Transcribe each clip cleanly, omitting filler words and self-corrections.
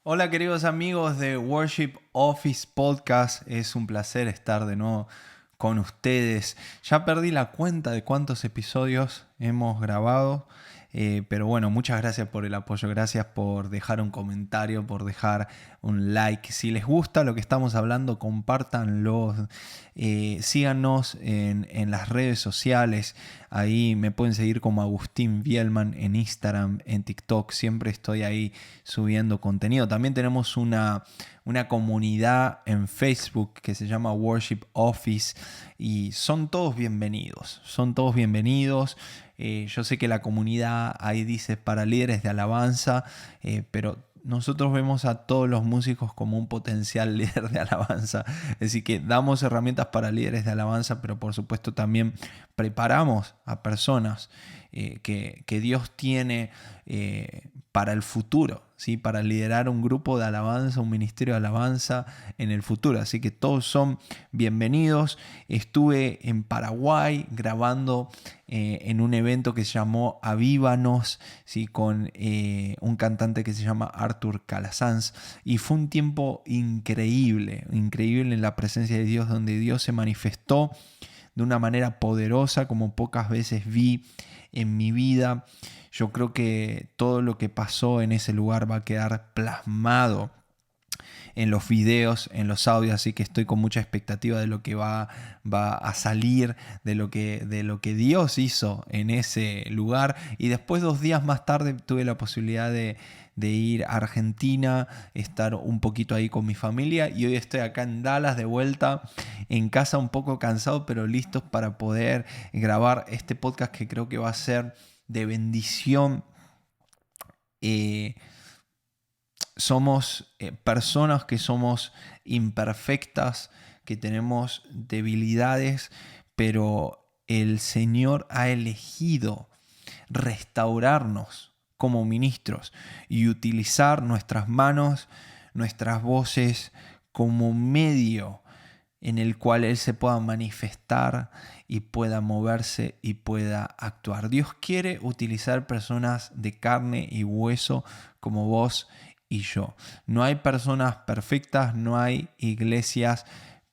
Hola queridos amigos de Worship Office Podcast, es un placer estar de nuevo con ustedes. Ya perdí la cuenta de cuántos episodios hemos grabado, pero bueno, muchas gracias por el apoyo, gracias por dejar un comentario, por dejar un like. Si les gusta lo que estamos hablando, compártanlo, síganos en las redes sociales. Ahí me pueden seguir como Agustín Vielman en Instagram, en TikTok. Siempre estoy ahí subiendo contenido. También tenemos una comunidad en Facebook que se llama Worship Office y son todos bienvenidos. Son todos bienvenidos. Yo sé que la comunidad ahí dice para líderes de alabanza, pero nosotros vemos a todos los músicos como un potencial líder de alabanza. Así que damos herramientas para líderes de alabanza, pero por supuesto también preparamos a personas que Dios tiene para el futuro, ¿sí? Para liderar un grupo de alabanza, un ministerio de alabanza en el futuro. Así que todos son bienvenidos. Estuve en Paraguay grabando en un evento que se llamó Avívanos, ¿sí? Con un cantante que se llama Arthur Calasanz, y fue un tiempo increíble en la presencia de Dios, donde Dios se manifestó de una manera poderosa como pocas veces vi en mi vida. Yo creo que todo lo que pasó en ese lugar va a quedar plasmado en los videos, en los audios, así que estoy con mucha expectativa de lo que va a salir, de lo que Dios hizo en ese lugar. Y después, 2 días más tarde, tuve la posibilidad de ir a Argentina, estar un poquito ahí con mi familia, y hoy estoy acá en Dallas de vuelta, en casa, un poco cansado, pero listos para poder grabar este podcast que creo que va a ser de bendición. Somos personas que somos imperfectas, que tenemos debilidades, pero el Señor ha elegido restaurarnos como ministros y utilizar nuestras manos, nuestras voces como medio en el cual Él se pueda manifestar y pueda moverse y pueda actuar. Dios quiere utilizar personas de carne y hueso como vos y yo. No hay personas perfectas, no hay iglesias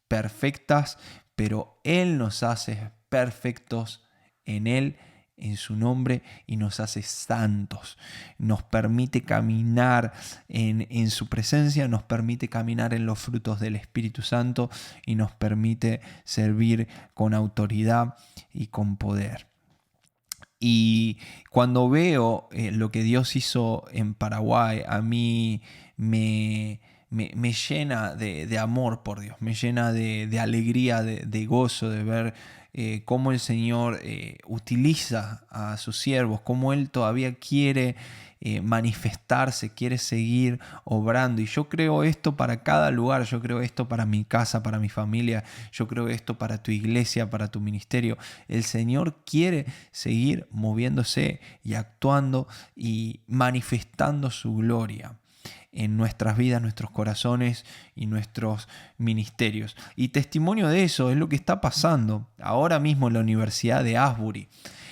perfectas, pero Él nos hace perfectos en Él, en su nombre, y nos hace santos. Nos permite caminar en su presencia, nos permite caminar en los frutos del Espíritu Santo y nos permite servir con autoridad y con poder. Y cuando veo lo que Dios hizo en Paraguay, a mí me llena de amor por Dios, me llena de alegría, de gozo, de ver cómo el Señor utiliza a sus siervos, cómo Él todavía quiere manifestarse, quiere seguir obrando. Y yo creo esto para cada lugar, yo creo esto para mi casa, para mi familia, yo creo esto para tu iglesia, para tu ministerio. El Señor quiere seguir moviéndose y actuando y manifestando su gloria en nuestras vidas, nuestros corazones y nuestros ministerios. Y testimonio de eso es lo que está pasando ahora mismo en la Universidad de Asbury,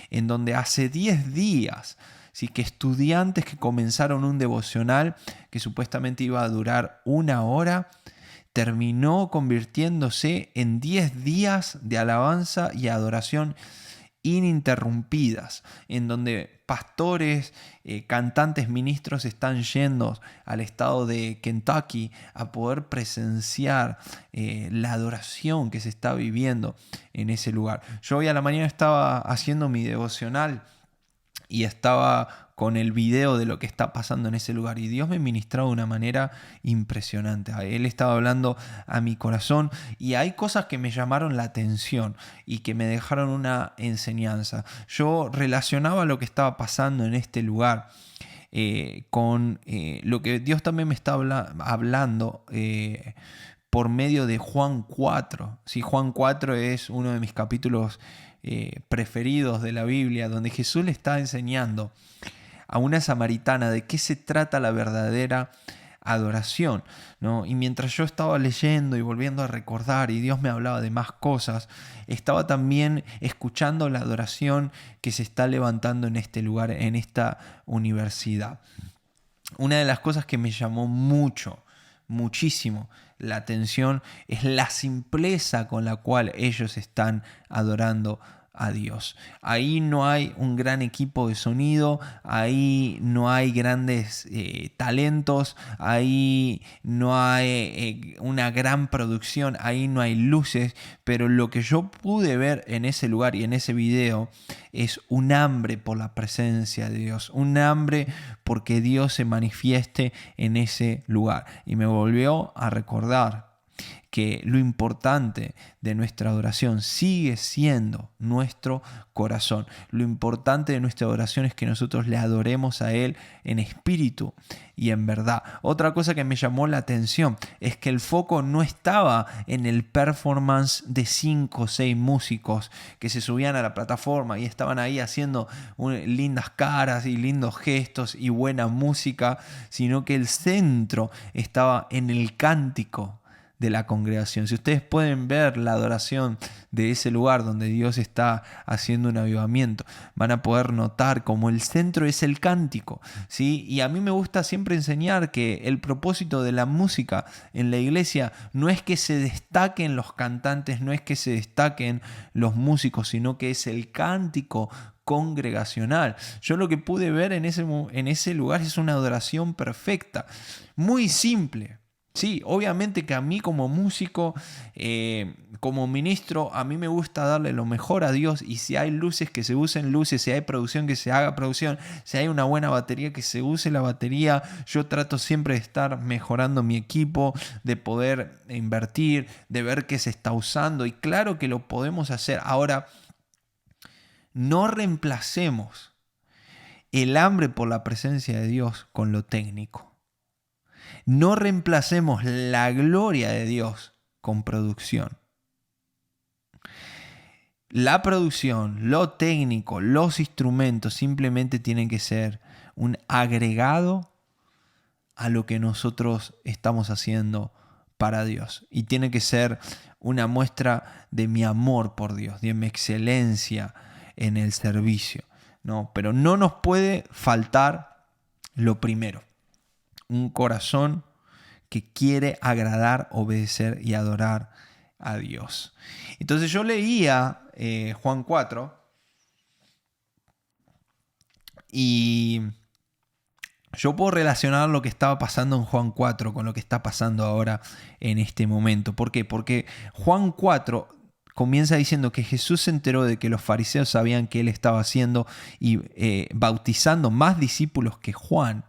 en donde hace 10 días, sí, que estudiantes que comenzaron un devocional que supuestamente iba a durar 1 hora, terminó convirtiéndose en 10 días de alabanza y adoración ininterrumpidas, en donde pastores, cantantes, ministros están yendo al estado de Kentucky a poder presenciar la adoración que se está viviendo en ese lugar. Yo hoy a la mañana estaba haciendo mi devocional y estaba con el video de lo que está pasando en ese lugar, y Dios me ministraba de una manera impresionante. Él estaba hablando a mi corazón y hay cosas que me llamaron la atención y que me dejaron una enseñanza. Yo relacionaba lo que estaba pasando en este lugar con lo que Dios también me está hablando por medio de Juan 4. Sí, Juan 4 es uno de mis capítulos preferidos de la Biblia, donde Jesús le está enseñando a una samaritana de qué se trata la verdadera adoración, ¿no? Y mientras yo estaba leyendo y volviendo a recordar y Dios me hablaba de más cosas, estaba también escuchando la adoración que se está levantando en este lugar, en esta universidad. una de las cosas que me llamó muchísimo la atención es la simpleza con la cual ellos están adorando a Dios. Ahí no hay un gran equipo de sonido, ahí no hay grandes talentos, ahí no hay una gran producción, ahí no hay luces, pero lo que yo pude ver en ese lugar y en ese video es un hambre por la presencia de Dios, un hambre porque Dios se manifieste en ese lugar. Y me volvió a recordar que lo importante de nuestra adoración sigue siendo nuestro corazón. Lo importante de nuestra adoración es que nosotros le adoremos a Él en espíritu y en verdad. Otra cosa que me llamó la atención es que el foco no estaba en el performance de 5 o 6 músicos que se subían a la plataforma y estaban ahí haciendo lindas caras y lindos gestos y buena música, sino que el centro estaba en el cántico de la congregación. Si ustedes pueden ver la adoración de ese lugar donde Dios está haciendo un avivamiento, van a poder notar cómo el centro es el cántico, ¿sí? Y a mí me gusta siempre enseñar que el propósito de la música en la iglesia no es que se destaquen los cantantes, no es que se destaquen los músicos, sino que es el cántico congregacional. Yo lo que pude ver en ese lugar es una adoración perfecta, muy simple. Sí, obviamente que a mí como músico, como ministro, a mí me gusta darle lo mejor a Dios, y si hay luces, que se usen luces, si hay producción, que se haga producción, si hay una buena batería, que se use la batería. Yo trato siempre de estar mejorando mi equipo, de poder invertir, de ver qué se está usando, y claro que lo podemos hacer. Ahora, no reemplacemos el hambre por la presencia de Dios con lo técnico. No reemplacemos la gloria de Dios con producción. La producción, lo técnico, los instrumentos simplemente tienen que ser un agregado a lo que nosotros estamos haciendo para Dios. Y tiene que ser una muestra de mi amor por Dios, de mi excelencia en el servicio, ¿no? Pero no nos puede faltar lo primero: un corazón que quiere agradar, obedecer y adorar a Dios. Entonces yo leía Juan 4 y yo puedo relacionar lo que estaba pasando en Juan 4 con lo que está pasando ahora en este momento. ¿Por qué? Porque Juan 4 comienza diciendo que Jesús se enteró de que los fariseos sabían que él estaba haciendo y bautizando más discípulos que Juan.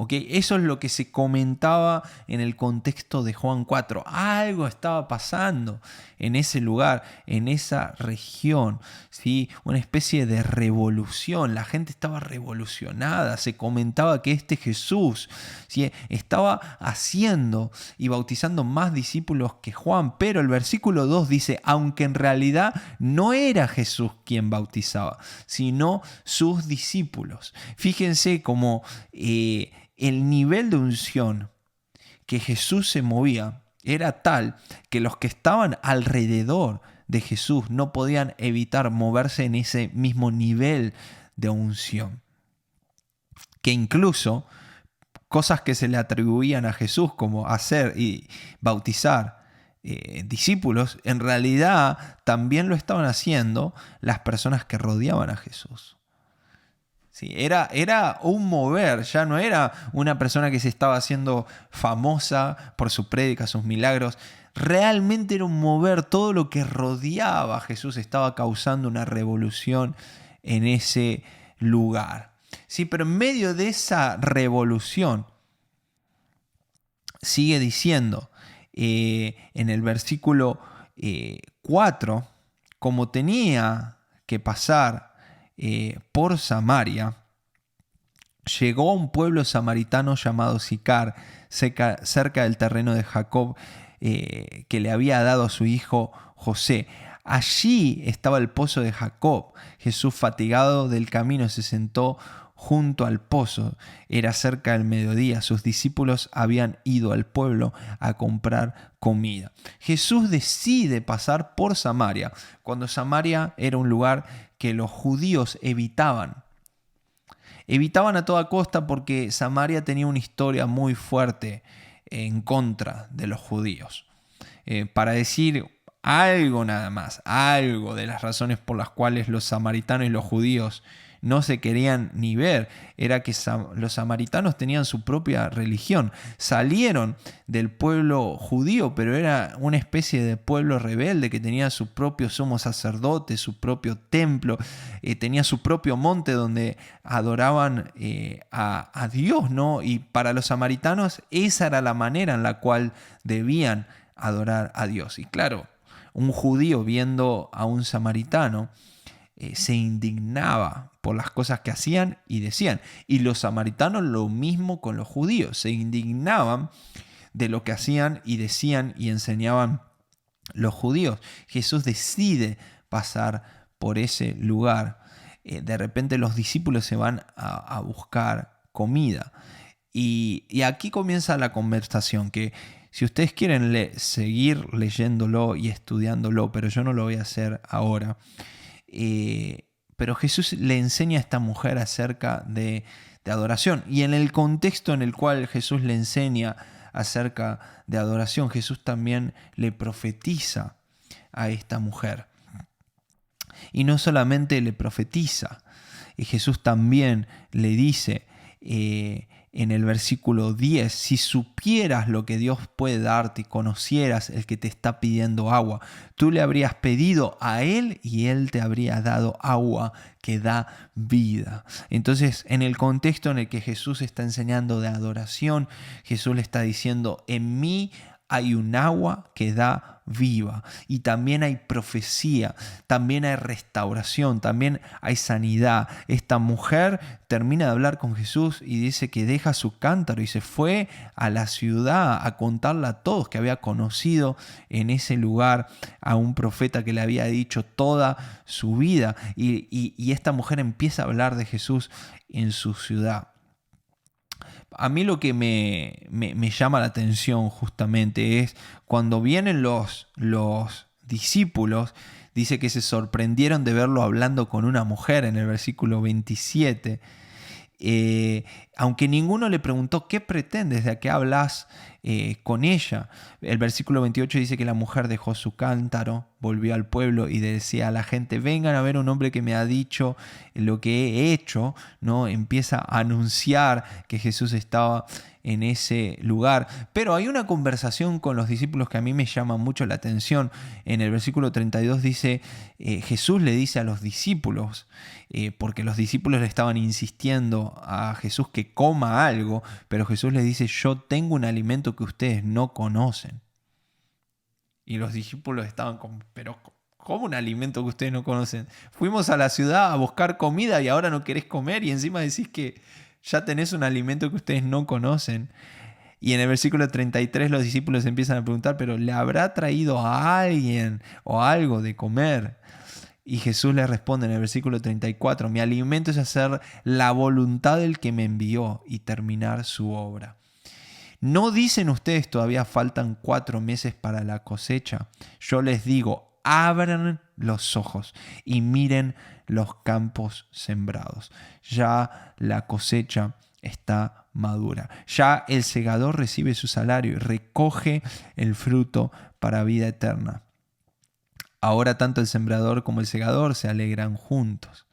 ¿Okay? Eso es lo que se comentaba en el contexto de Juan 4. Algo estaba pasando en ese lugar, en esa región, ¿sí? Una especie de revolución. La gente estaba revolucionada. Se comentaba que este Jesús, ¿sí?, estaba haciendo y bautizando más discípulos que Juan. Pero el versículo 2 dice, aunque en realidad no era Jesús quien bautizaba, sino sus discípulos. Fíjense cómo el nivel de unción que Jesús se movía era tal que los que estaban alrededor de Jesús no podían evitar moverse en ese mismo nivel de unción. Que incluso cosas que se le atribuían a Jesús, como hacer y bautizar discípulos, en realidad también lo estaban haciendo las personas que rodeaban a Jesús. Sí, era un mover, ya no era una persona que se estaba haciendo famosa por su prédica, sus milagros. Realmente era un mover. Todo lo que rodeaba a Jesús estaba causando una revolución en ese lugar. Sí, pero en medio de esa revolución, sigue diciendo en el versículo 4, como tenía que pasar por Samaria, llegó a un pueblo samaritano llamado Sicar, cerca del terreno de Jacob, que le había dado a su hijo José. Allí estaba el pozo de Jacob. Jesús, fatigado del camino, se sentó junto al pozo. Era cerca del mediodía. Sus discípulos habían ido al pueblo a comprar comida. Jesús decide pasar por Samaria, cuando Samaria era un lugar que los judíos evitaban. Evitaban a toda costa porque Samaria tenía una historia muy fuerte en contra de los judíos. Para decir algo nada más, algo de las razones por las cuales los samaritanos y los judíos no se querían ni ver, era que los samaritanos tenían su propia religión. Salieron del pueblo judío, pero era una especie de pueblo rebelde que tenía su propio sumo sacerdote, su propio templo, tenía su propio monte donde adoraban a Dios, ¿no? Y para los samaritanos esa era la manera en la cual debían adorar a Dios. Y claro, un judío viendo a un samaritano se indignaba por las cosas que hacían y decían. Y los samaritanos lo mismo con los judíos. Se indignaban de lo que hacían y decían y enseñaban los judíos. Jesús decide pasar por ese lugar. De repente los discípulos se van a buscar comida. Y aquí comienza la conversación que si ustedes quieren seguir leyéndolo y estudiándolo, pero yo no lo voy a hacer ahora. Pero Jesús le enseña a esta mujer acerca de adoración. Y en el contexto en el cual Jesús le enseña acerca de adoración, Jesús también le profetiza a esta mujer. Y no solamente le profetiza, Jesús también le dice en el versículo 10, si supieras lo que Dios puede darte y conocieras el que te está pidiendo agua, tú le habrías pedido a Él y Él te habría dado agua que da vida. Entonces, en el contexto en el que Jesús está enseñando de adoración, Jesús le está diciendo, en mí hay un agua que da viva y también hay profecía, también hay restauración, también hay sanidad. Esta mujer termina de hablar con Jesús y dice que deja su cántaro y se fue a la ciudad a contarle a todos que había conocido en ese lugar a un profeta que le había dicho toda su vida y esta mujer empieza a hablar de Jesús en su ciudad. A mí lo que me llama la atención justamente es cuando vienen los discípulos, dice que se sorprendieron de verlo hablando con una mujer en el versículo 27. Aunque ninguno le preguntó qué pretendes, de a qué hablas con ella. El versículo 28 dice que la mujer dejó su cántaro, volvió al pueblo y decía a la gente, vengan a ver un hombre que me ha dicho lo que he hecho, ¿no? Empieza a anunciar que Jesús estaba en ese lugar. Pero hay una conversación con los discípulos que a mí me llama mucho la atención. En el versículo 32 dice, Jesús le dice a los discípulos, porque los discípulos le estaban insistiendo a Jesús que coma algo, pero Jesús les dice, yo tengo un alimento que ustedes no conocen. Y los discípulos estaban como, pero ¿cómo un alimento que ustedes no conocen? Fuimos a la ciudad a buscar comida y ahora no querés comer y encima decís que ya tenés un alimento que ustedes no conocen. Y en el versículo 33 los discípulos empiezan a preguntar, pero ¿le habrá traído a alguien o algo de comer? Y Jesús les responde en el versículo 34, mi alimento es hacer la voluntad del que me envió y terminar su obra. ¿No dicen ustedes todavía faltan 4 meses para la cosecha? Yo les digo, abran los ojos y miren los campos sembrados. Ya la cosecha está madura. Ya el segador recibe su salario y recoge el fruto para vida eterna. Ahora tanto el sembrador como el segador se alegran juntos,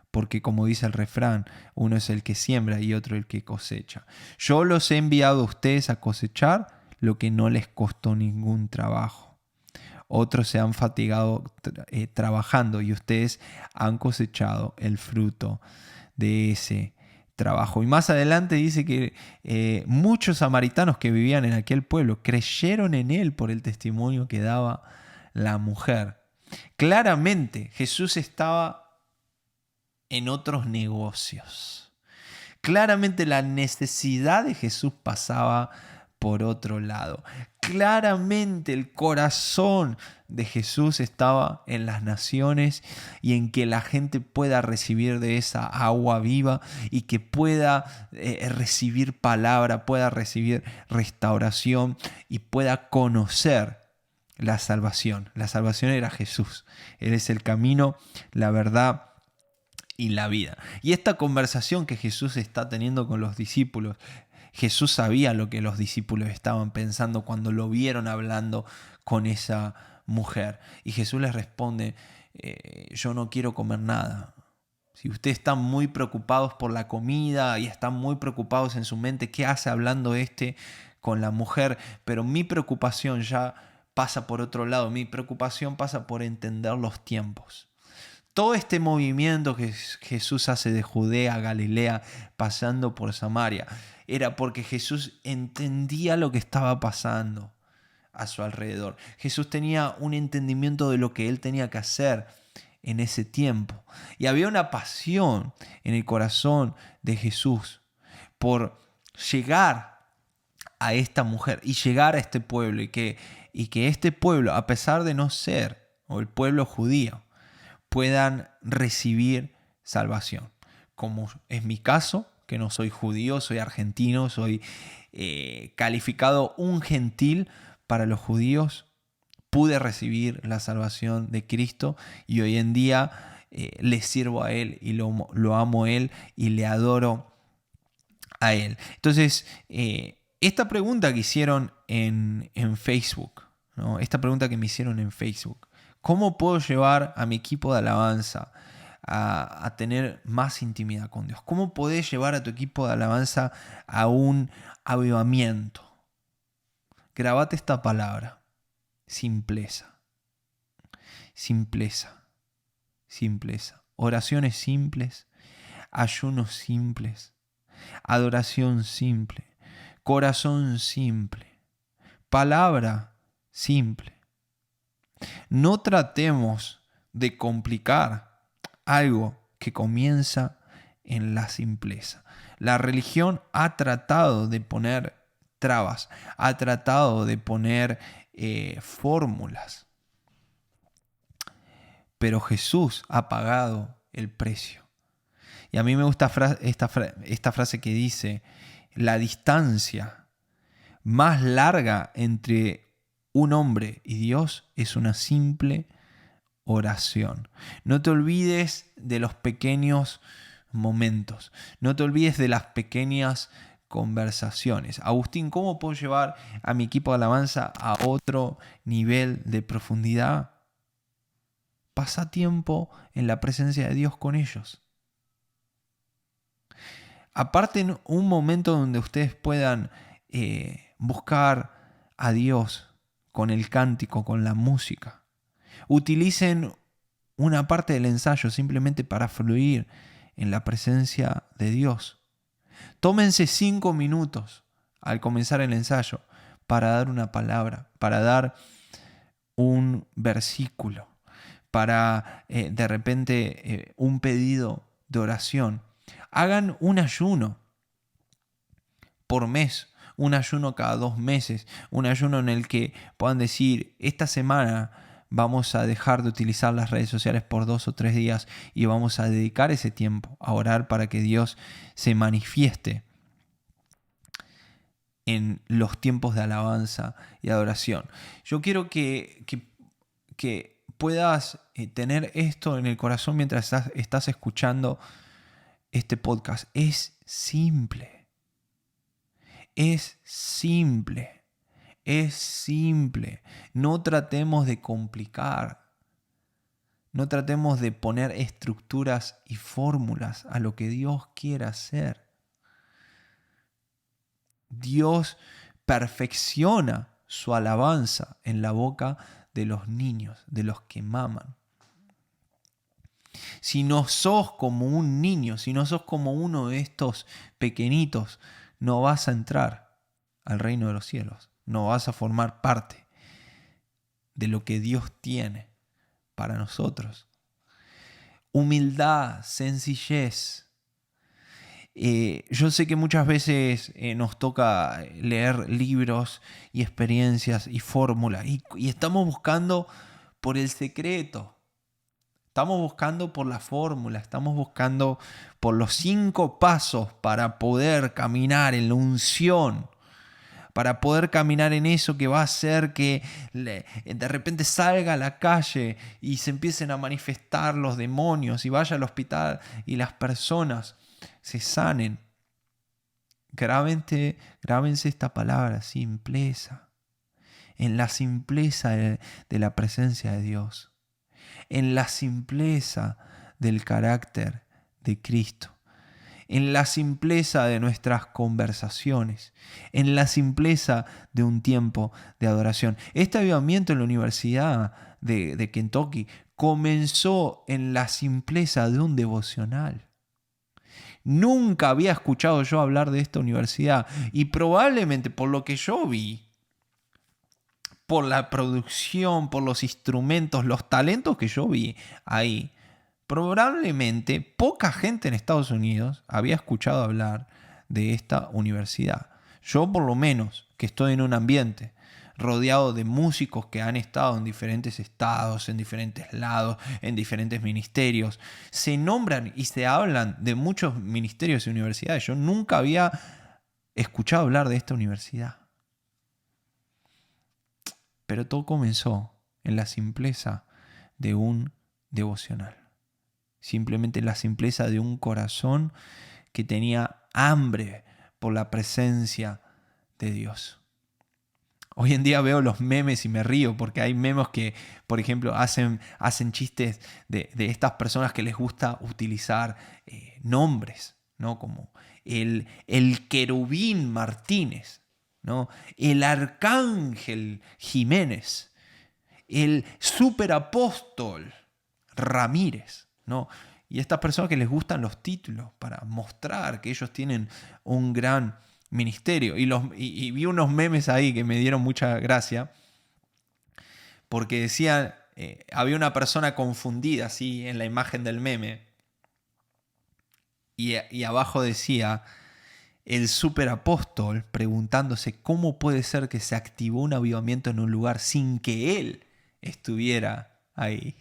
porque como dice el refrán, uno es el que siembra y otro el que cosecha. Yo los he enviado a ustedes a cosechar lo que no les costó ningún trabajo. Otros se han fatigado trabajando y ustedes han cosechado el fruto de ese trabajo. Y más adelante dice que muchos samaritanos que vivían en aquel pueblo creyeron en él por el testimonio que daba la mujer. Claramente Jesús estaba en otros negocios. Claramente la necesidad de Jesús pasaba por otro lado. Claramente el corazón de Jesús estaba en las naciones y en que la gente pueda recibir de esa agua viva y que pueda recibir palabra, pueda recibir restauración y pueda conocer la salvación. La salvación era Jesús. Él es el camino, la verdad y la vida. Y esta conversación que Jesús está teniendo con los discípulos, Jesús sabía lo que los discípulos estaban pensando cuando lo vieron hablando con esa mujer. Y Jesús les responde, yo no quiero comer nada. Si ustedes están muy preocupados por la comida y están muy preocupados en su mente, ¿qué hace hablando con la mujer? Pero mi preocupación ya pasa por otro lado. Mi preocupación pasa por entender los tiempos. Todo este movimiento que Jesús hace de Judea a Galilea, pasando por Samaria, era porque Jesús entendía lo que estaba pasando a su alrededor. Jesús tenía un entendimiento de lo que él tenía que hacer en ese tiempo. Y había una pasión en el corazón de Jesús por llegar a esta mujer y llegar a este pueblo y que este pueblo, a pesar de no ser o el pueblo judío, puedan recibir salvación. Como es mi caso, que no soy judío, soy argentino, soy calificado un gentil para los judíos, pude recibir la salvación de Cristo y hoy en día le sirvo a Él y lo amo a Él y le adoro a Él. Entonces, esta pregunta que hicieron en Facebook, ¿no? Esta pregunta que me hicieron en Facebook, ¿cómo puedo llevar a mi equipo de alabanza a tener más intimidad con Dios? ¿Cómo podés llevar a tu equipo de alabanza a un avivamiento? Grabate esta palabra. Simpleza. Simpleza. Simpleza. Oraciones simples. Ayunos simples. Adoración simple. Corazón simple. Palabra simple. No tratemos de complicar algo que comienza en la simpleza. La religión ha tratado de poner trabas, ha tratado de poner fórmulas, pero Jesús ha pagado el precio. Y a mí me gusta esta frase que dice, la distancia más larga entre un hombre y Dios es una simple oración. No te olvides de los pequeños momentos. No te olvides de las pequeñas conversaciones. Agustín, ¿cómo puedo llevar a mi equipo de alabanza a otro nivel de profundidad? Pasa tiempo en la presencia de Dios con ellos. Aparten un momento donde ustedes puedan buscar a Dios con el cántico, con la música. Utilicen una parte del ensayo simplemente para fluir en la presencia de Dios. Tómense 5 minutos al comenzar el ensayo para dar una palabra, para dar un versículo, para de repente un pedido de oración. Hagan un ayuno por mes, un ayuno cada 2 meses, un ayuno en el que puedan decir, esta semana vamos a dejar de utilizar las redes sociales por 2 o 3 días y vamos a dedicar ese tiempo a orar para que Dios se manifieste en los tiempos de alabanza y adoración. Yo quiero que puedas tener esto en el corazón mientras estás escuchando este podcast. Es simple. Es simple. Es simple. No tratemos de complicar. No tratemos de poner estructuras y fórmulas a lo que Dios quiere hacer. Dios perfecciona su alabanza en la boca de los niños, de los que maman. Si no sos como un niño, si no sos como uno de estos pequeñitos, no vas a entrar al reino de los cielos. No vas a formar parte de lo que Dios tiene para nosotros. Humildad, sencillez. Yo sé que muchas veces nos toca leer libros y experiencias y fórmulas y estamos buscando por el secreto. Estamos buscando por la fórmula, estamos buscando por los 5 pasos para poder caminar en la unción, para poder caminar en eso que va a hacer que de repente salga a la calle y se empiecen a manifestar los demonios y vaya al hospital y las personas se sanen. Grábense esta palabra, simpleza. En la simpleza de la presencia de Dios. En la simpleza del carácter de Cristo. En la simpleza de nuestras conversaciones, en la simpleza de un tiempo de adoración. Este avivamiento en la Universidad de Kentucky comenzó en la simpleza de un devocional. Nunca había escuchado yo hablar de esta universidad y probablemente por lo que yo vi, por la producción, por los instrumentos, los talentos que yo vi ahí, probablemente poca gente en Estados Unidos había escuchado hablar de esta universidad. Yo por lo menos, que estoy en un ambiente rodeado de músicos que han estado en diferentes estados, en diferentes lados, en diferentes ministerios, se nombran y se hablan de muchos ministerios y universidades. Yo nunca había escuchado hablar de esta universidad. Pero todo comenzó en la simpleza de un devocional. Simplemente la simpleza de un corazón que tenía hambre por la presencia de Dios. Hoy en día veo los memes y me río porque hay memes que, por ejemplo, hacen chistes de estas personas que les gusta utilizar nombres, ¿no? Como el querubín Martínez, ¿no? El arcángel Jiménez, el superapóstol Ramírez, ¿no? Y estas personas que les gustan los títulos para mostrar que ellos tienen un gran ministerio. Y vi unos memes ahí que me dieron mucha gracia porque decían, había una persona confundida así en la imagen del meme y abajo decía el superapóstol preguntándose cómo puede ser que se activó un avivamiento en un lugar sin que él estuviera ahí.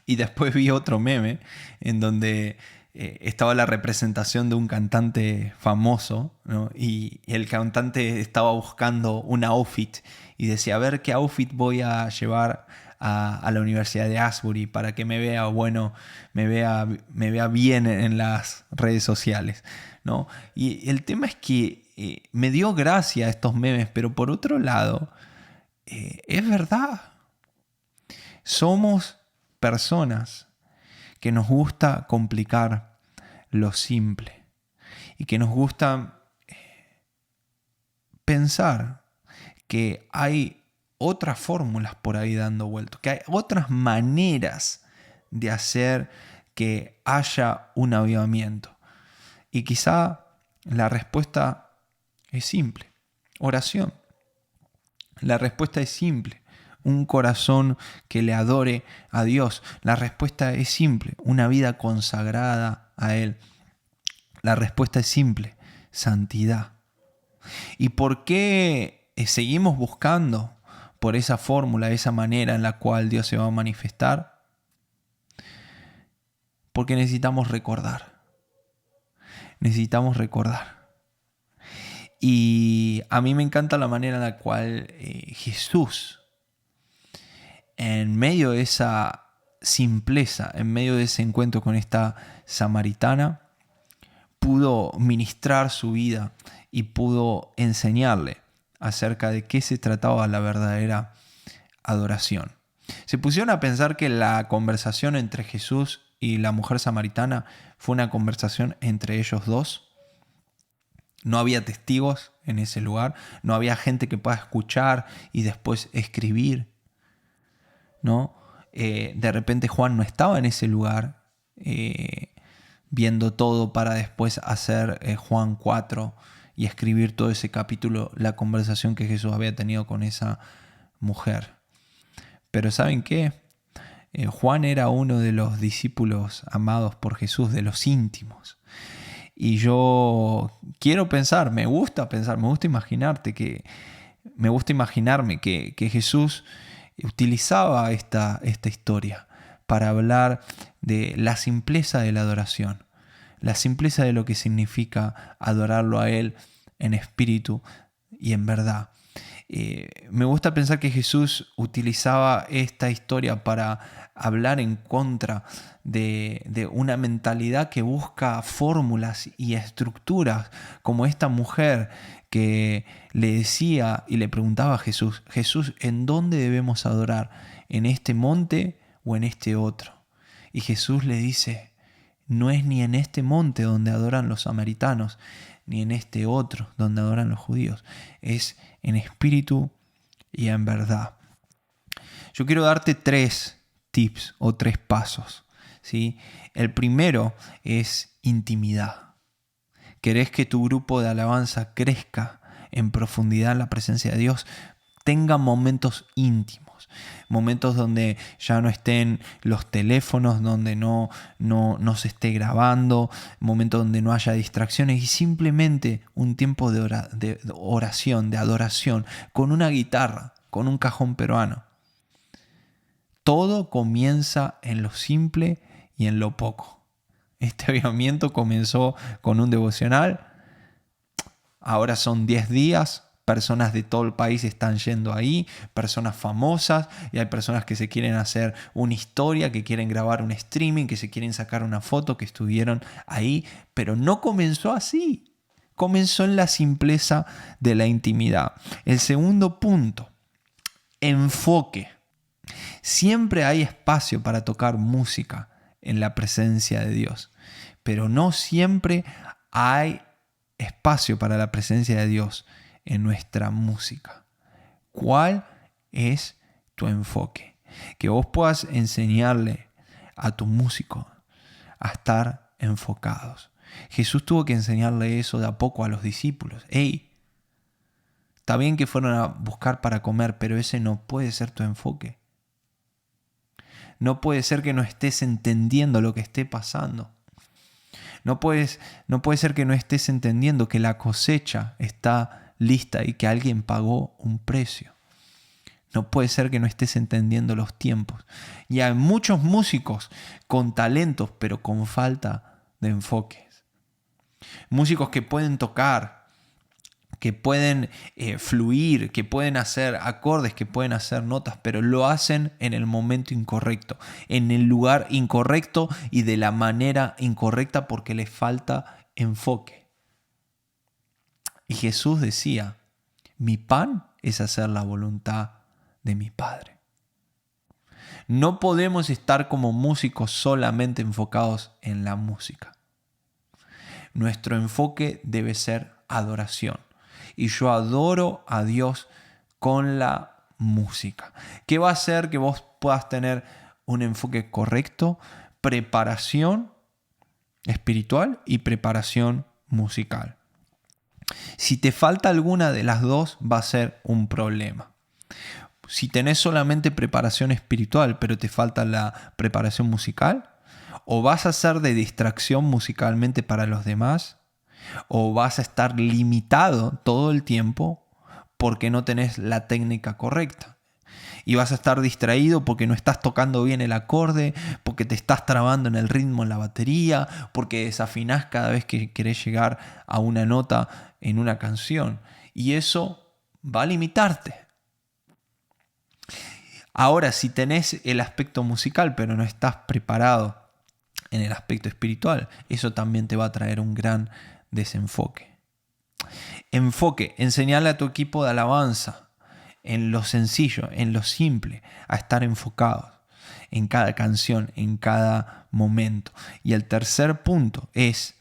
Y después vi otro meme en donde estaba la representación de un cantante famoso, ¿no? Y el cantante estaba buscando un outfit y decía, a ver qué outfit voy a llevar a la Universidad de Asbury para que me vea bueno, me vea bien en las redes sociales, ¿no? Y el tema es que me dio gracia estos memes, pero por otro lado, es verdad. Somos personas que nos gusta complicar lo simple y que nos gusta pensar que hay otras fórmulas por ahí dando vueltas, que hay otras maneras de hacer que haya un avivamiento. Y quizá la respuesta es simple, oración. La respuesta es simple. Un corazón que le adore a Dios. La respuesta es simple, una vida consagrada a Él. La respuesta es simple, santidad. ¿Y por qué seguimos buscando por esa fórmula, esa manera en la cual Dios se va a manifestar? Porque necesitamos recordar. Necesitamos recordar. Y a mí me encanta la manera en la cual Jesús, en medio de esa simpleza, en medio de ese encuentro con esta samaritana, pudo ministrar su vida y pudo enseñarle acerca de qué se trataba la verdadera adoración. Se pusieron a pensar que la conversación entre Jesús y la mujer samaritana fue una conversación entre ellos dos. No había testigos en ese lugar, no había gente que pueda escuchar y después escribir, ¿no? De repente Juan no estaba en ese lugar viendo todo para después hacer Juan 4 y escribir todo ese capítulo, la conversación que Jesús había tenido con esa mujer. Pero ¿saben qué? Juan era uno de los discípulos amados por Jesús, de los íntimos. Y yo quiero pensar, me gusta imaginarme que Jesús utilizaba esta historia para hablar de la simpleza de la adoración, la simpleza de lo que significa adorarlo a Él en espíritu y en verdad. Me gusta pensar que Jesús utilizaba esta historia para hablar en contra de una mentalidad que busca fórmulas y estructuras, como esta mujer que le decía y le preguntaba a Jesús: Jesús, ¿en dónde debemos adorar? ¿En este monte o en este otro? Y Jesús le dice: no es ni en este monte donde adoran los samaritanos, ni en este otro donde adoran los judíos. Es en espíritu y en verdad. Yo quiero darte 3 tips o 3 pasos, ¿sí? El primero es intimidad. ¿Querés que tu grupo de alabanza crezca en profundidad en la presencia de Dios? Tenga momentos íntimos, momentos donde ya no estén los teléfonos, donde no se esté grabando, momentos donde no haya distracciones y simplemente un tiempo de oración, de adoración, con una guitarra, con un cajón peruano. Todo comienza en lo simple y en lo poco. Este avivamiento comenzó con un devocional, ahora son 10 días. Personas de todo el país están yendo ahí, personas famosas, y hay personas que se quieren hacer una historia, que quieren grabar un streaming, que se quieren sacar una foto, que estuvieron ahí, pero no comenzó así. Comenzó en la simpleza de la intimidad. El segundo punto, enfoque. Siempre hay espacio para tocar música en la presencia de Dios, pero no siempre hay espacio para la presencia de Dios en nuestra música. ¿Cuál es tu enfoque? Que vos puedas enseñarle a tu músico a estar enfocados. Jesús tuvo que enseñarle eso de a poco a los discípulos. Hey, está bien que fueron a buscar para comer, pero ese no puede ser tu enfoque. No puede ser que no estés entendiendo lo que esté pasando. No puede ser que no estés entendiendo que la cosecha está lista y que alguien pagó un precio. No puede ser que no estés entendiendo los tiempos. Y hay muchos músicos con talentos, pero con falta de enfoques. Músicos que pueden tocar, que pueden fluir, que pueden hacer acordes, que pueden hacer notas, pero lo hacen en el momento incorrecto, en el lugar incorrecto y de la manera incorrecta porque les falta enfoque. Y Jesús decía: mi pan es hacer la voluntad de mi Padre. No podemos estar como músicos solamente enfocados en la música. Nuestro enfoque debe ser adoración. Y yo adoro a Dios con la música. ¿Qué va a hacer que vos puedas tener un enfoque correcto? Preparación espiritual y preparación musical. Si te falta alguna de las dos, va a ser un problema. Si tenés solamente preparación espiritual, pero te falta la preparación musical, o vas a ser de distracción musicalmente para los demás, o vas a estar limitado todo el tiempo porque no tenés la técnica correcta. Y vas a estar distraído porque no estás tocando bien el acorde, porque te estás trabando en el ritmo en la batería, porque desafinás cada vez que querés llegar a una nota en una canción. Y eso va a limitarte. Ahora, si tenés el aspecto musical pero no estás preparado en el aspecto espiritual, eso también te va a traer un gran desenfoque. Enfoque, enseñarle a tu equipo de alabanza en lo sencillo, en lo simple, a estar enfocados en cada canción, en cada momento. Y el tercer punto es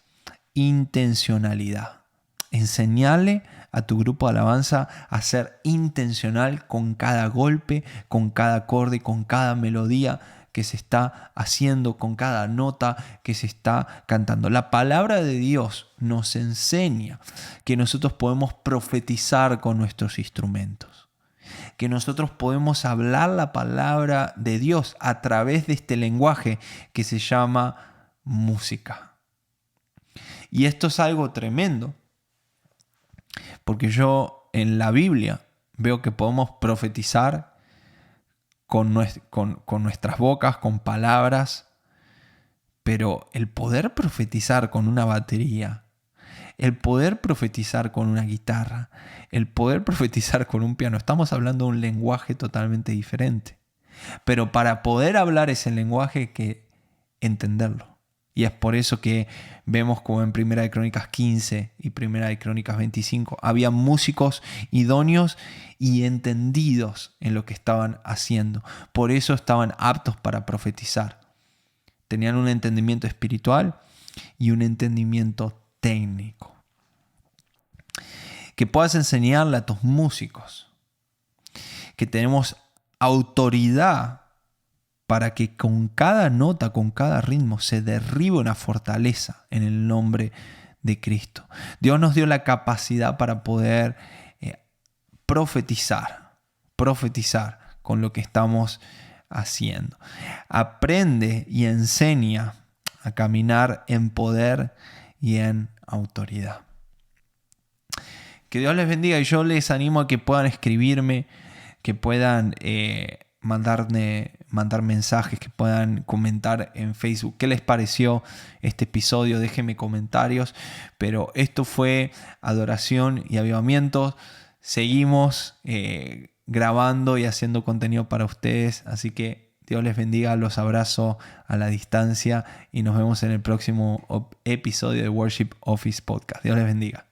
intencionalidad. Enseñarle a tu grupo de alabanza a ser intencional con cada golpe, con cada acorde, con cada melodía que se está haciendo, con cada nota que se está cantando. La palabra de Dios nos enseña que nosotros podemos profetizar con nuestros instrumentos, que nosotros podemos hablar la palabra de Dios a través de este lenguaje que se llama música. Y esto es algo tremendo, porque yo en la Biblia veo que podemos profetizar con nuestras bocas, con palabras, pero el poder profetizar con una batería, El poder profetizar con una guitarra, el poder profetizar con un piano, estamos hablando de un lenguaje totalmente diferente. Pero para poder hablar ese lenguaje hay que entenderlo. Y es por eso que vemos como en Primera de Crónicas 15 y Primera de Crónicas 25 había músicos idóneos y entendidos en lo que estaban haciendo. Por eso estaban aptos para profetizar. Tenían un entendimiento espiritual y un entendimiento técnico. Que puedas enseñarle a tus músicos que tenemos autoridad para que con cada nota, con cada ritmo, se derribe una fortaleza en el nombre de Cristo. Dios nos dio la capacidad para poder profetizar con lo que estamos haciendo. Aprende y enseña a caminar en poder y en autoridad. Que Dios les bendiga y yo les animo a que puedan escribirme, que puedan mandar mensajes, que puedan comentar en Facebook qué les pareció este episodio. Déjenme comentarios, pero esto fue Adoración y Avivamiento. Seguimos grabando y haciendo contenido para ustedes, así que Dios les bendiga, los abrazo a la distancia y nos vemos en el próximo episodio de Worship Office Podcast. Dios les bendiga.